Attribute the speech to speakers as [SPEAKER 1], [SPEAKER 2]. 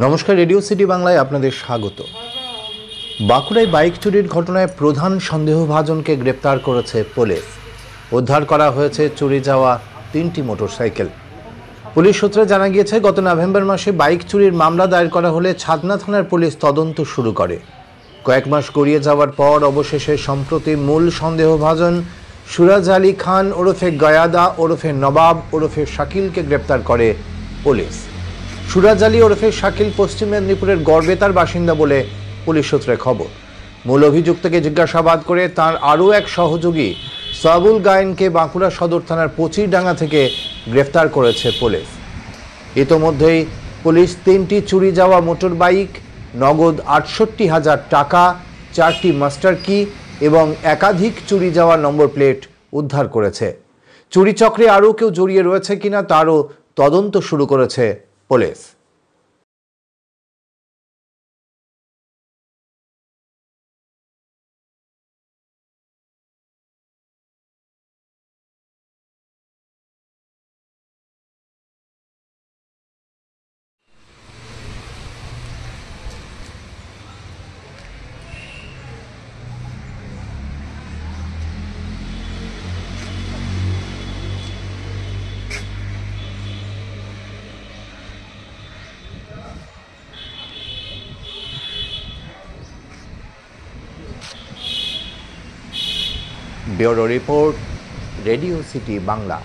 [SPEAKER 1] নমস্কার, radio city বাংলায় আপনাদের স্বাগত। বাঁকুড়ায় বাইক চুরির ঘটনায় প্রধান সন্দেহভাজনকে গ্রেপ্তার করেছে পুলিশ। উদ্ধার করা হয়েছে চুরি যাওয়া 3টি মোটরসাইকেল। পুলিশ সূত্রে জানা গিয়েছে, গত নভেম্বর মাসে বাইক চুরির মামলা দায়ের করা হলে ছাদনা থানার পুলিশ তদন্ত শুরু করে। কয়েক মাস গড়িয়ে যাওয়ার পর অবশেষে সম্প্রতি মূল সন্দেহভাজন সুরাজ আলী খান ওরফে গয়াদা ওরফে নবাব ওরফে শাকিলকে গ্রেপ্তার করে পুলিশ। সুরাজ আলী ওরফে শাকিল পশ্চিম মেদিনীপুরের গড়বেতার বাসিন্দা বলে পুলিশ সূত্রে খবর। মূল অভিযুক্তকে জিজ্ঞাসাবাদ করে তার আরও এক সহযোগী সাবুল গায়েনকে বাঁকুড়া সদর থানার পচিরডাঙ্গা থেকে গ্রেফতার করেছে পুলিশ। ইতোমধ্যেই পুলিশ 3টি চুরি যাওয়া মোটর বাইক, নগদ 68,000 টাকা, 4টি মাস্টার কি এবং একাধিক চুরি যাওয়া নম্বর প্লেট উদ্ধার করেছে। চুরি চক্রে আরও কেউ জড়িয়ে রয়েছে কিনা তারও তদন্ত শুরু করেছে police. Bureau report, radio city Bangla.